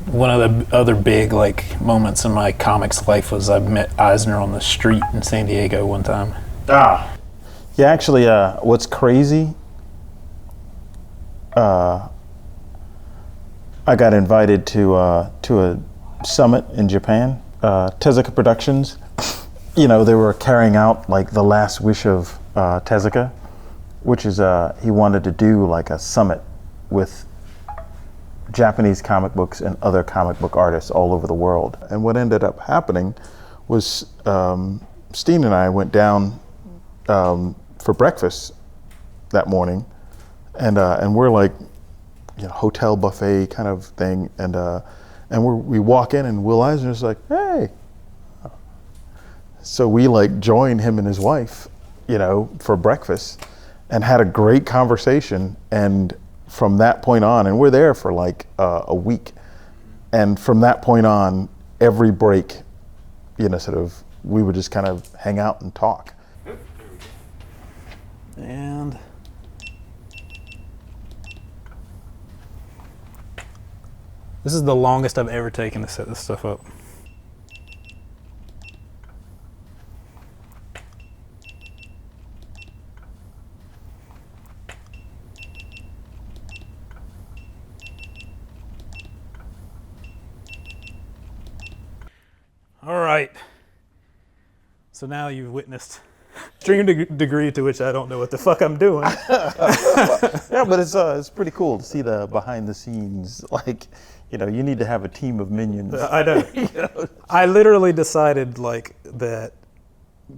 One of the other big like moments in my comics life was I met Eisner on the street in San Diego one time. Ah. Yeah, actually, what's crazy, I got invited to a summit in Japan, Tezuka Productions. You know, they were carrying out like the last wish of Tezuka, which is he wanted to do like a summit with Japanese comic books and other comic book artists all over the world. And what ended up happening was Steen and I went down for breakfast that morning, and we're like, you know, hotel buffet kind of thing, and we walk in and Will Eisner's like, hey. So we like joined him and his wife, you know, for breakfast, and had a great conversation. And from that point on, and we're there for like a week, and from that point on, every break, you know, sort of, we would just kind of hang out and talk. And this is the longest I've ever taken to set this stuff up. All right. So now you've witnessed extreme degree to which I don't know what the fuck I'm doing. Yeah, but it's pretty cool to see the behind the scenes. Like, you know, you need to have a team of minions. I know. You know? I literally decided like that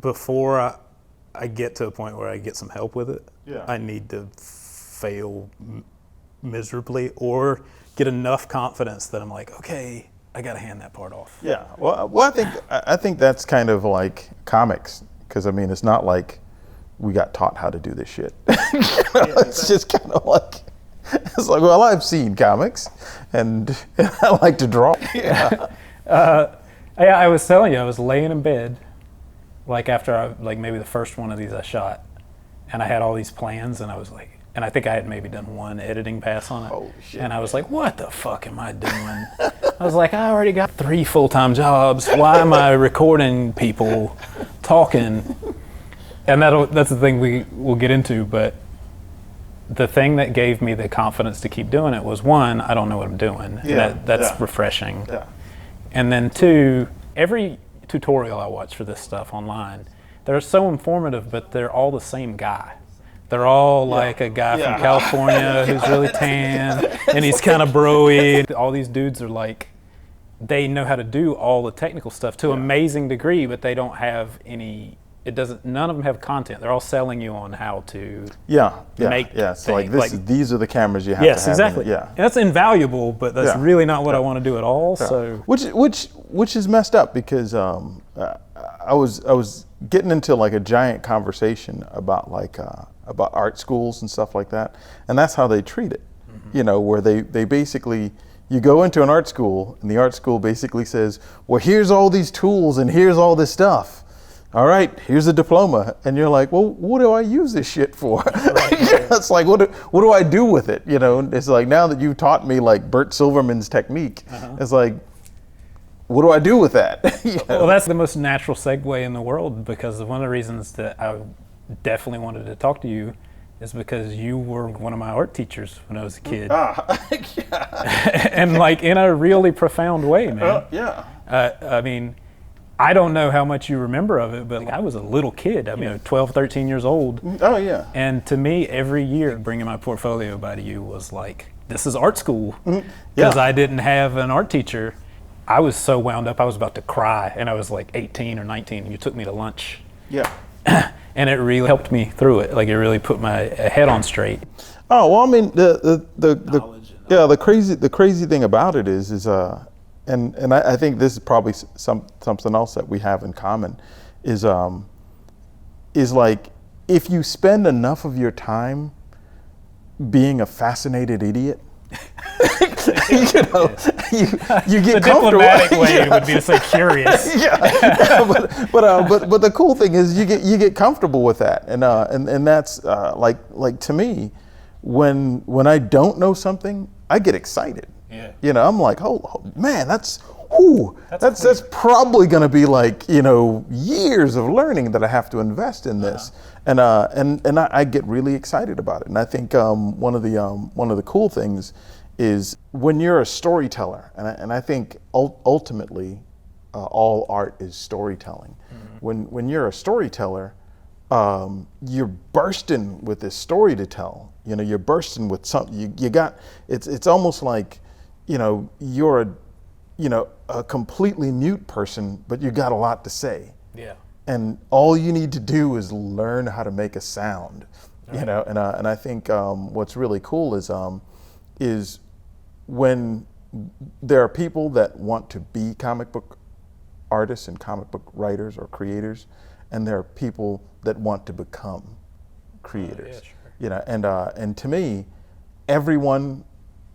before I get to a point where I get some help with it, yeah. I need to fail miserably or get enough confidence that I'm like, okay, I got to hand that part off. Yeah. Well, I think that's kind of like comics, because I mean, it's not like we got taught how to do this shit. You know, it's just kind of like, it's like, well, I've seen comics, and I like to draw. Yeah. I was telling you, I was laying in bed, like after maybe the first one of these I shot, and I had all these plans, and I was like, and I think I had maybe done one editing pass on it. Holy shit. And I was like, what the fuck am I doing? I was like, I already got 3 full-time jobs. Why am I recording people talking? And that's the thing we'll get into, but the thing that gave me the confidence to keep doing it was, 1, I don't know what I'm doing. Yeah, That's refreshing. Yeah. And then 2, every tutorial I watch for this stuff online, they're so informative, but they're all the same guy. They're all like a guy from California who's really tan, and he's kind of bro-y. All these dudes are like, they know how to do all the technical stuff to an amazing degree, but they don't have any, none of them have content. They're all selling you on how to make So like these are the cameras you have to have. Yes, exactly. Yeah. And that's invaluable, but that's really not what I want to do at all. Yeah. So which is messed up, because I was getting into like a giant conversation about about art schools and stuff like that, and that's how they treat it. Mm-hmm. You know, where they basically, you go into an art school and the art school basically says, well, here's all these tools and here's all this stuff. All right, here's a diploma. And you're like, well, what do I use this shit for? Right. It's like, what do I do with it? You know, it's like, now that you've taught me like Bert Silverman's technique, it's like, what do I do with that? You know? Well, that's the most natural segue in the world, because one of the reasons that I definitely wanted to talk to you is because you were one of my art teachers when I was a kid. And like in a really profound way, man. I mean, I don't know how much you remember of it, but I was a little kid. I mean, 12, 13 years old. Oh, yeah. And to me, every year bringing my portfolio by to you was like, this is art school. Because I didn't have an art teacher. I was so wound up, I was about to cry. And I was like 18 or 19, and you took me to lunch. Yeah. And it really helped me through it. Like, it really put my head on straight. Oh, well, I mean, the crazy thing about it is and I think this is probably something else that we have in common, is like, if you spend enough of your time being a fascinated idiot, you know, you get the comfortable. Diplomatic way would be to say curious. But the cool thing is you get comfortable with that, and that's like to me, when I don't know something, I get excited. Yeah. You know, I'm like, oh man, that's probably going to be like, you know, years of learning that I have to invest in this. And I get really excited about it. And I think one of the cool things is when you're a storyteller, and I think ultimately all art is storytelling. When you're a storyteller, you're bursting with this story to tell. You know, you're bursting with something. You got, it's almost like, you know, you're a completely mute person, but you got a lot to say. Yeah. And all you need to do is learn how to make a sound. Right. You know, and I think what's really cool is when there are people that want to be comic book artists and comic book writers or creators, and there are people that want to become creators. Yeah, sure. You know, and to me, everyone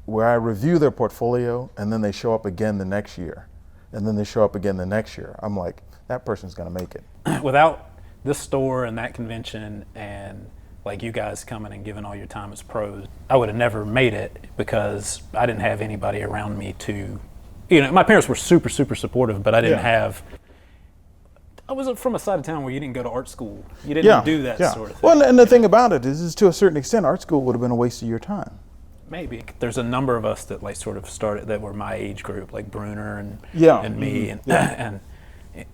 where I review their portfolio and then they show up again the next year, and then they show up again the next year, I'm like, that person's gonna make it. Without this store and that convention and like you guys coming and giving all your time as pros, I would have never made it because I didn't have anybody around me to, you know, my parents were super, super supportive, but I didn't have, I was from a side of town where you didn't go to art school. You didn't do that sort of thing. Well, and the thing about it is to a certain extent, art school would have been a waste of your time. Maybe. There's a number of us that like sort of started that were my age group, like Bruner and me and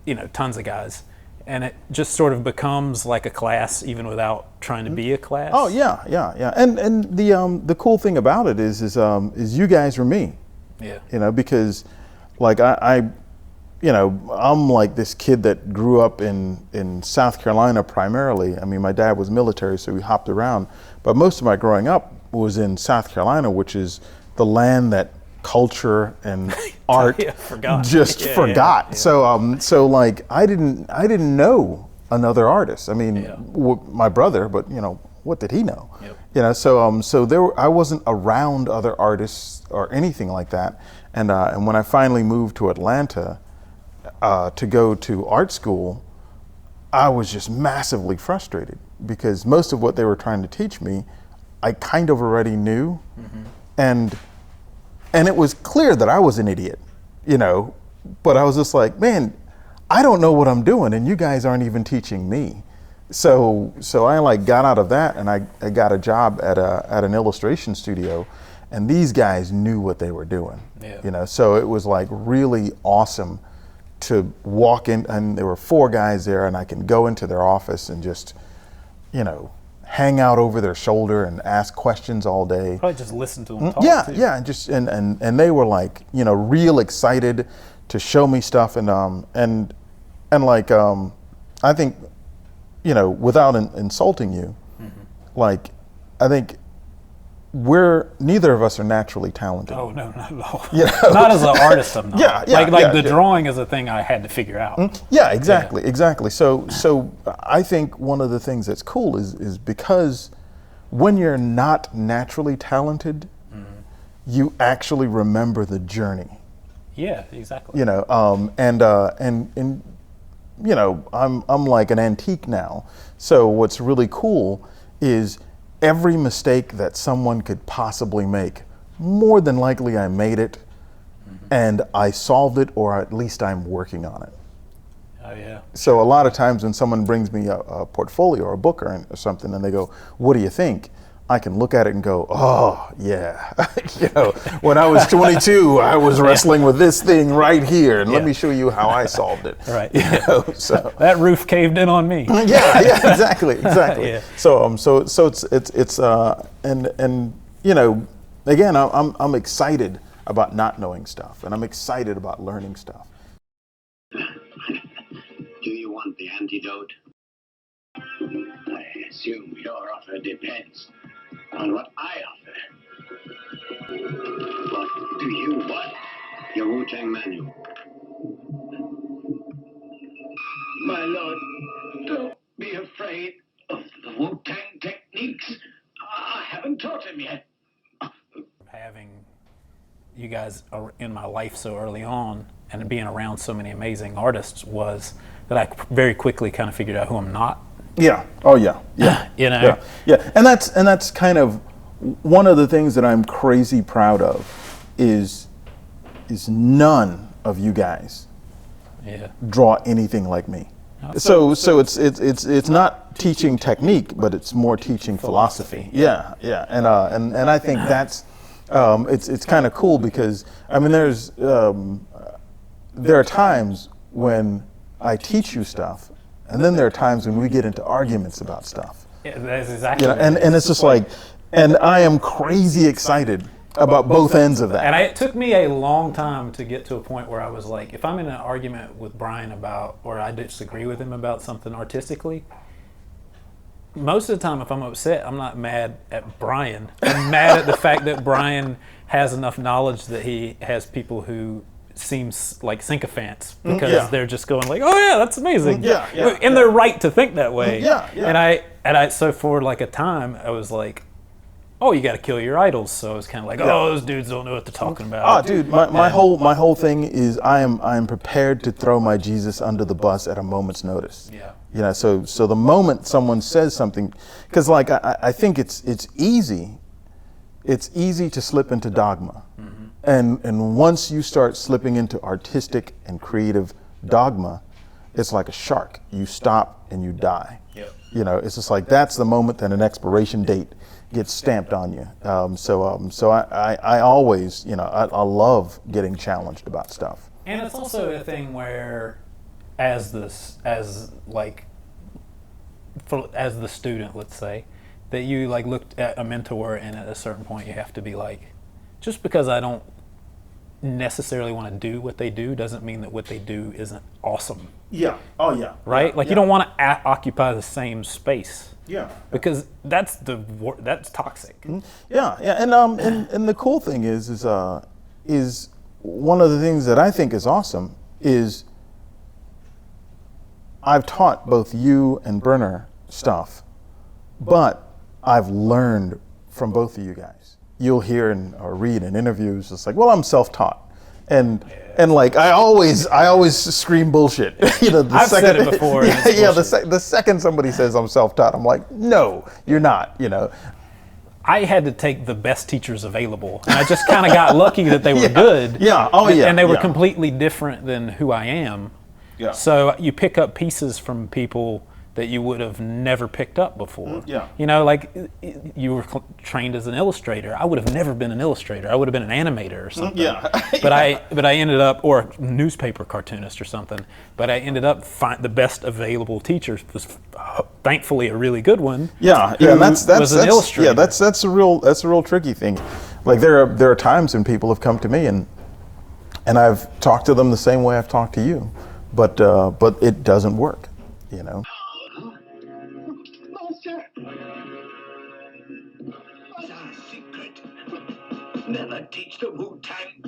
you know, tons of guys. And it just sort of becomes like a class even without trying to be a class. Oh yeah. And the cool thing about it is you guys are me. Yeah. You know, because like I you know, I'm like this kid that grew up in South Carolina primarily. I mean, my dad was military, so we hopped around. But most of my growing up was in South Carolina, which is the land that culture and art forgot. Yeah. So like I didn't know another artist. I mean, my brother, but you know, what did he know? Yep. You know, so I wasn't around other artists or anything like that. And when I finally moved to Atlanta to go to art school, I was just massively frustrated because most of what they were trying to teach me, I kind of already knew, and it was clear that I was an idiot, you know, but I was just like, man, I don't know what I'm doing, and you guys aren't even teaching me. So I like got out of that, and I got a job at an illustration studio, and these guys knew what they were doing, you know. So it was like really awesome to walk in, and there were 4 guys there, and I can go into their office and just, you know, hang out over their shoulder and ask questions all day. Probably just listen to them talk too. And just and they were like, you know, real excited to show me stuff, and like I think, you know, without insulting you, like I think neither of us are naturally talented. Oh no, not at all. You know? Not as an artist, I'm not. The yeah. drawing is a thing I had to figure out. Yeah, exactly. So I think one of the things that's cool is because when you're not naturally talented, you actually remember the journey. Yeah, exactly. You know, and you know, I'm like an antique now. So what's really cool is every mistake that someone could possibly make, more than likely I made it, and I solved it, or at least I'm working on it. Oh yeah. So a lot of times when someone brings me a portfolio or a book or something, and they go, "What do you think?" I can look at it and go, "Oh yeah, you know, when I was 22, I was wrestling with this thing right here, and let me show you how I solved it." Right. You know, so that roof caved in on me. Yeah, exactly. Yeah. So it's and you know, again, I'm excited about not knowing stuff, and I'm excited about learning stuff. Do you want the antidote? I assume your offer depends on what I offer. What do you want? Your Wu-Tang manual. My lord, don't be afraid of the Wu-Tang techniques. I haven't taught him yet. Having you guys in my life so early on and being around so many amazing artists was that I very quickly kind of figured out who I'm not. Yeah. Oh yeah. You know. Yeah. And that's kind of one of the things that I'm crazy proud of is none of you guys draw anything like me. So it's not teaching technique, but it's more teaching philosophy. Yeah, and I think that's it's kind of cool because I mean there are times when I teach you stuff, and then there are times when we get into arguments about stuff. Yeah, that's exactly. And it's just like, and I am crazy excited about both ends of that. And it took me a long time to get to a point where I was like, if I'm in an argument with Brian about, or I disagree with him about something artistically, most of the time if I'm upset, I'm not mad at Brian. I'm mad at the fact that Brian has enough knowledge that he has people who seems like sycophants because they're just going like, oh yeah, that's amazing. And they're right to think that way. And I so for like a time I was like, oh, you got to kill your idols. So I was kind of like, oh, those dudes don't know what they're talking about. Oh, dude, my whole thing is I am prepared to throw my Jesus under the bus at a moment's notice. You know, so the moment someone says something, because like I think it's easy to slip into dogma, and once you start slipping into artistic and creative dogma, it's like a shark. You stop and you die. You know, it's just like that's the moment that an expiration date gets stamped on you. So I always, you know, I love getting challenged about stuff. And it's also a thing where, as the student, let's say, that you like looked at a mentor, and at a certain point you have to be like, just because I don't necessarily want to do what they do doesn't mean that what they do isn't awesome. Right? Like you don't want to occupy the same space. Because that's toxic. And the cool thing is one of the things that I think is awesome is I've taught both you and Brenner stuff, but I've learned from both of you guys. You'll hear or read in interviews, it's like, well, I'm self-taught. And like I always scream bullshit. You know, I've said it before. The second somebody says I'm self-taught, I'm like, no, you're not. You know, I had to take the best teachers available, and I just kind of got lucky that they were good. And they were completely different than who I am. So you pick up pieces from people that you would have never picked up before. You know, like you were trained as an illustrator. I would have never been an illustrator. I would have been an animator or something. But I ended up, or a newspaper cartoonist or something. But I ended up the best available teacher was thankfully a really good one. And that's an illustrator. That's a real tricky thing. Like there are times when people have come to me and I've talked to them the same way I've talked to you, but it doesn't work. You know. Master! It's our secret. Never teach the Wu-Tang.